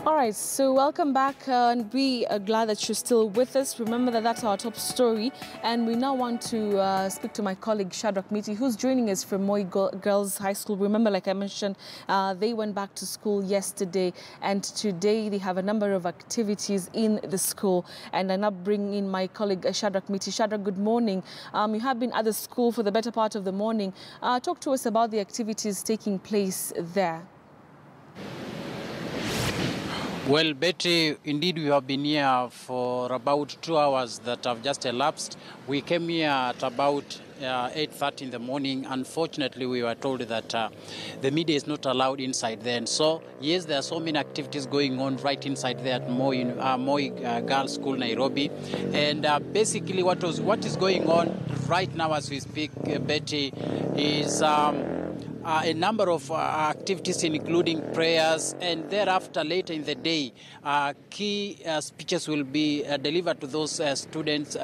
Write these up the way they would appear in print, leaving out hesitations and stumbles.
All right, so welcome back, and we are glad that you're still with us. Remember that that's our top story, and we now want to speak to my colleague Shadrach Miti, who's joining us from Moi Girls High School. Remember, like I mentioned, they went back to school yesterday, and today they have a number of activities in the school. And I now bring in my colleague Shadrach Miti. Shadrach, good morning. You have been at the school for the better part of the morning. Talk to us about the activities taking place there. Well, Betty, indeed we have been here for about 2 hours that have just elapsed. We came here at about 8:30 in the morning. Unfortunately, we were told that the media is not allowed inside there. And so, yes, there are so many activities going on right inside there at Moi Girls School, Nairobi. And basically what is going on right now as we speak, Betty, is a number of activities, including prayers, and thereafter, later in the day, key speeches will be delivered to those students,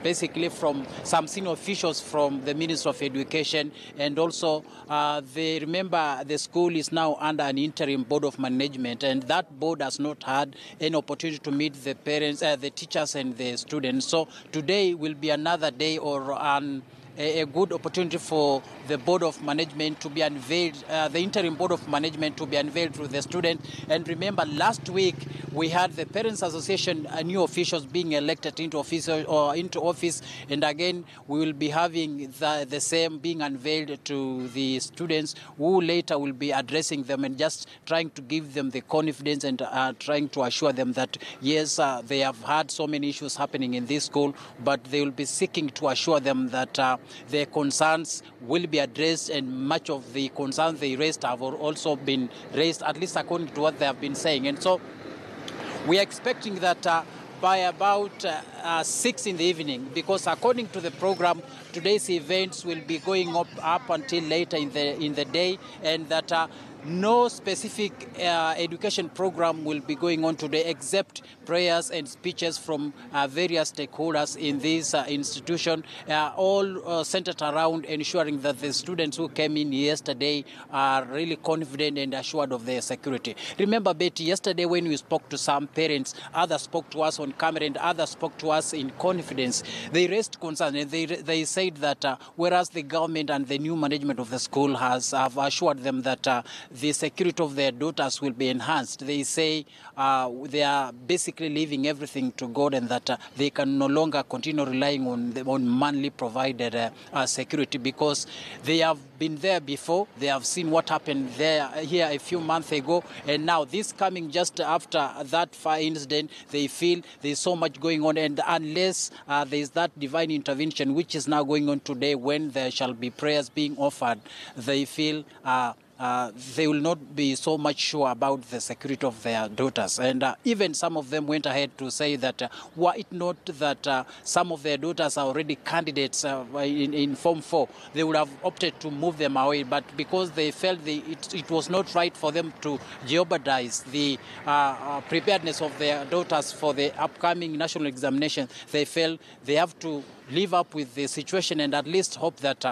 basically from some senior officials from the Ministry of Education. And also, remember the school is now under an interim board of management, and that board has not had any opportunity to meet the parents, the teachers and the students. So today will be another day or a good opportunity for the board of management to be unveiled, the interim board of management to be unveiled to the student. And remember, last week we had the Parents Association new officials being elected into office, and again we will be having the same being unveiled to the students, who later will be addressing them and just trying to give them the confidence and trying to assure them that yes, they have had so many issues happening in this school, but they will be seeking to assure them that their concerns will be addressed, and much of the concerns they raised have also been raised, at least according to what they have been saying. And so we are expecting that by about 6 in the evening, because according to the program, today's events will be going up until later in the day, and that no specific education program will be going on today except prayers and speeches from various stakeholders in this institution, all centered around ensuring that the students who came in yesterday are really confident and assured of their security. Remember, Betty, yesterday when we spoke to some parents, others spoke to us on camera and others spoke to us in confidence. They raised concerns, and they said that whereas the government and the new management of the school have assured them that the security of their daughters will be enhanced, they say they are basically leaving everything to God, and that they can no longer continue relying on monthly provided security, because they have been there before. They have seen what happened here a few months ago, and now this coming just after that fire incident, they feel there's so much going on, and unless there is that divine intervention, which is now going on today when there shall be prayers being offered, they feel they will not be so much sure about the security of their daughters. And even some of them went ahead to say that were it not that some of their daughters are already candidates in Form 4, they would have opted to move them away. But because they felt it was not right for them to jeopardize the preparedness of their daughters for the upcoming national examination, they felt they have to live up with the situation and at least hope that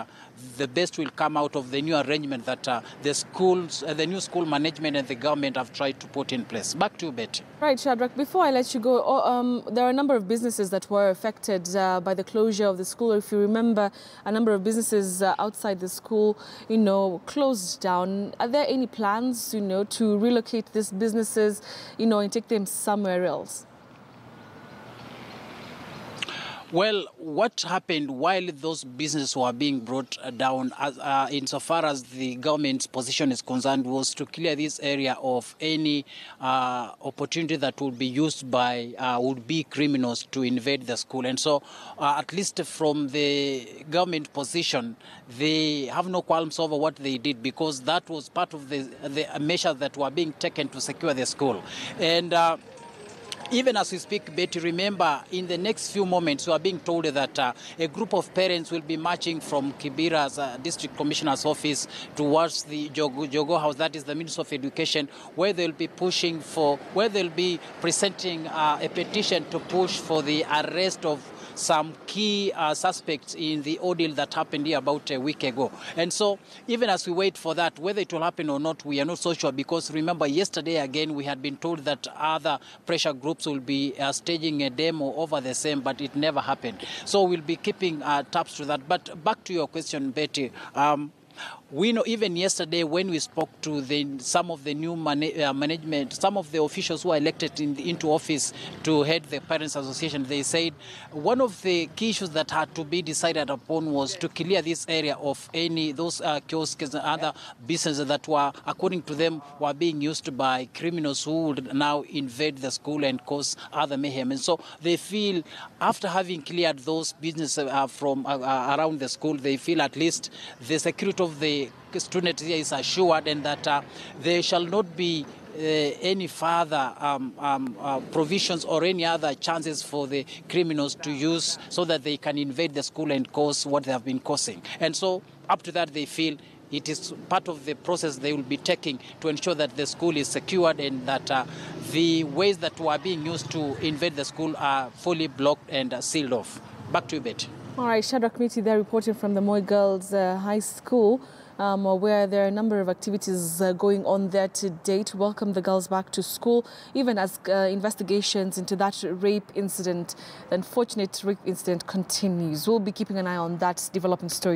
the best will come out of the new arrangement that the new school management and the government have tried to put in place. Back to you, Betty. Right, Shadrach, before I let you go, there are a number of businesses that were affected by the closure of the school. If you remember, a number of businesses outside the school, closed down. Are there any plans, to relocate these businesses, and take them somewhere else? Well, what happened while those businesses were being brought down, insofar as the government's position is concerned, was to clear this area of any opportunity that would be used by would-be criminals to invade the school. And so, at least from the government position, they have no qualms over what they did, because that was part of the measures that were being taken to secure the school. And even as we speak, Betty, remember, in the next few moments, we are being told that a group of parents will be marching from Kibera's District Commissioner's office towards the Jogo House, that is the Ministry of Education, where they'll be presenting a petition to push for the arrest of some key suspects in the ordeal that happened here about a week ago. And so even as we wait for that, whether it will happen or not, we are not so sure, because remember, yesterday again we had been told that other pressure groups will be staging a demo over the same, but it never happened. So we'll be keeping tabs to that. But back to your question, Betty, we know even yesterday when we spoke to some of the new management, some of the officials who are elected into office to head the Parents Association, they said one of the key issues that had to be decided upon was to clear this area of those kiosks and other businesses that were, according to them, were being used by criminals who would now invade the school and cause other mayhem. And so they feel, after having cleared those businesses from around the school, they feel at least the security of the students here is assured, and that there shall not be any further provisions or any other chances for the criminals to use so that they can invade the school and cause what they have been causing. And so up to that, they feel it is part of the process they will be taking to ensure that the school is secured and that the ways that were being used to invade the school are fully blocked and sealed off. Back to you, Betty. All right, Shadrach Miti there reporting from the Moi Girls High School, where there are a number of activities going on there to date. Welcome the girls back to school, even as investigations into that rape incident, the unfortunate rape incident, continues. We'll be keeping an eye on that developing story.